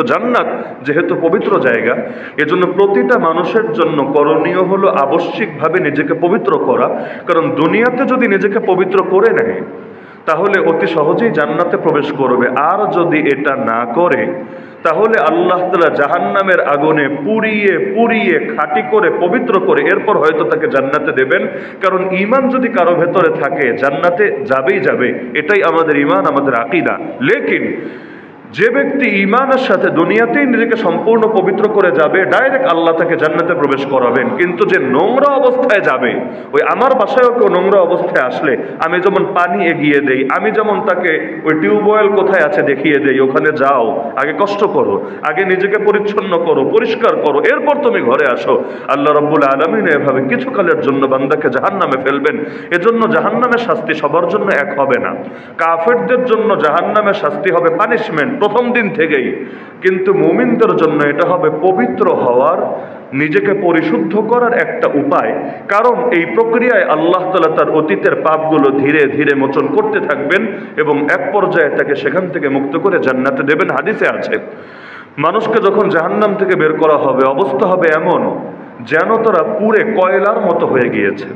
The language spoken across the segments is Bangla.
তো জান্নাত যেহেতু পবিত্র জায়গা, এজন্য প্রতিটা মানুষের জন্য করণীয় হলো আবশ্যিকভাবে নিজেকে পবিত্র করা। কারণ দুনিয়াতে যদি নিজেকে পবিত্র করে নেয় তাহলে অতি সহজেই জান্নাতে প্রবেশ করবে। আর যদি এটা না করে তাহলে আল্লাহ তাআলা জাহান্নামের আগুনে পুড়িয়ে পুড়িয়ে খাঁটি করে পবিত্র করে এরপর হয়তো তাকে জান্নাতে দেবেন। কারণ ঈমান যদি কারো ভেতরে থাকে জান্নাতে যাবেই যাবে, এটাই আমাদের ঈমান, আমাদের আকীদা। লেকিন যে ব্যক্তি ঈমানের সাথে দুনিয়াতেই নিজেকে সম্পূর্ণ পবিত্র করে যাবে, ডাইরেক্ট আল্লাহ তাকে জান্নাতে প্রবেশ করাবেন। কিন্তু যে নোংরা অবস্থায় যাবে, ওই আমার বাসায়ও কেউ নোংরা অবস্থায় আসলে আমি যেমন পানি এগিয়ে দেই, আমি যেমন তাকে ওই টিউবওয়েল কোথায় আছে দেখিয়ে দেই, ওখানে যাও, আগে কষ্ট করো, আগে নিজেকে পরিচ্ছন্ন করো, পরিষ্কার করো, এরপর তুমি ঘরে আসো। আল্লাহ রাব্বুল আলামিন এভাবে কিছুকালের জন্য বান্দাকে জাহান্নামে ফেলবেন। এজন্য জাহান্নামের শাস্তি সবার জন্য এক হবে না। কাফেরদের জন্য জাহান্নামের শাস্তি হবে পানিশমেন্ট প্রথম দিন থেকেই, কিন্তু মুমিনদের জন্য এটা হবে পবিত্র হওয়ার, নিজেকে পরিশুদ্ধ করার একটা উপায়। কারণ এই প্রক্রিয়ায় আল্লাহ তাআলা তার অতীতের পাপগুলো ধীরে ধীরে মোচন করতে থাকবেন এবং এক পর্যায়ে তাকে সেখান থেকে মুক্ত করে জান্নাতে দেবেন। হাদিসে আছে, মানুষকে যখন জাহান্নাম থেকে বের করা হবে অবস্থা হবে এমন যেন তারা পুড়ে কয়লার মতো হয়ে গিয়েছে।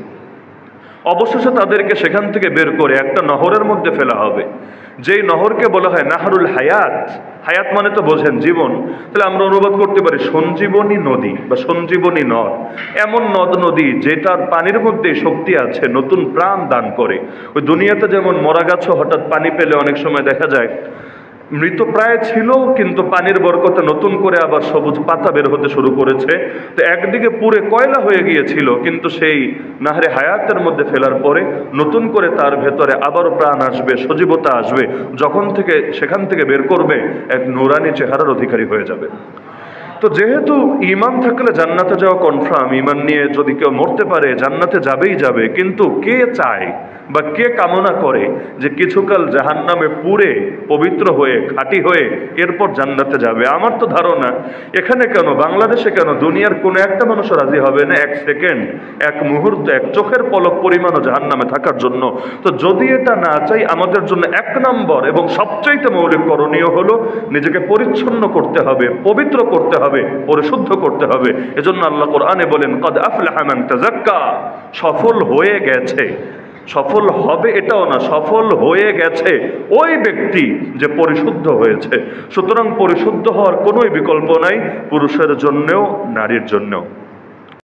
অবশেষে তাদেরকে সেখান থেকে বের করে একটা নহরের মধ্যে ফেলা হবে, যেই নহরকে বলা হয় নাহরুল হায়াত। হায়াত মানে তো বোঝেন জীবন, তাহলে আমরা অনুবাদ করতে পারি সঞ্জীবনী নদী বা সঞ্জীবনী নদ। এমন নদ নদী যেটার পানির মধ্যে শক্তি আছে, নতুন প্রাণ দান করে। ওই দুনিয়াতে যেমন মরা গাছও হঠাৎ পানি পেলে অনেক সময় দেখা যায় মৃত প্রায় ছিল, কিন্তু পানির বরকতে নতুন করে আবার সবুজ পাতা বের হতে শুরু করেছে। তো একদিকে পুরে কয়লা হয়ে গিয়েছিল, কিন্তু সেই নাহরে হায়াতের মধ্যে ফেলার পরে নতুন করে তার ভেতরে আবারও প্রাণ আসবে, সজীবতা আসবে। যখন থেকে সেখান থেকে বের করবে এক নুরানি চেহারার অধিকারী হয়ে যাবে। তো যেহেতু ঈমান থাকলে জান্নাতে যাওয়া কনফার্ম, ঈমান নিয়ে যদি কেউ মরতে পারে জান্নাতে যাবেই যাবে। কিন্তু কে চায় বা কে কামনা করে যে কিছুকাল জাহান্নামে পুড়ে পবিত্র হয়ে খাঁটি হয়ে এরপর জান্নাতে যাবে? আমার তো ধারণা এখানে কেন, বাংলাদেশে কেন, দুনিয়ার কোনো একটা মানুষ রাজি হবে না এক সেকেন্ড, এক মুহূর্ত, এক চোখের পলক পরিমাণও জাহান্নামে থাকার জন্য। তো যদি এটা না চাই, আমাদের জন্য এক নম্বর এবং সবচাইতে মৌলিক করণীয় হলো নিজেকে পরিচ্ছন্ন করতে হবে, পবিত্র করতে হবে, পরিশুদ্ধ করতে হবে। এজন্য আল্লাহ কোরআনে বলেন কদ আফলাহা মান তাযাক্কা, সফল হয়ে গেছে। সফল হবে এটাও না, সফল হয়ে গেছে ওই ব্যক্তি যে পরিশুদ্ধ হয়েছে। সুতরাং পরিশুদ্ধ হওয়ার কোনো বিকল্প নাই, পুরুষের জন্যও নারীর জন্যও।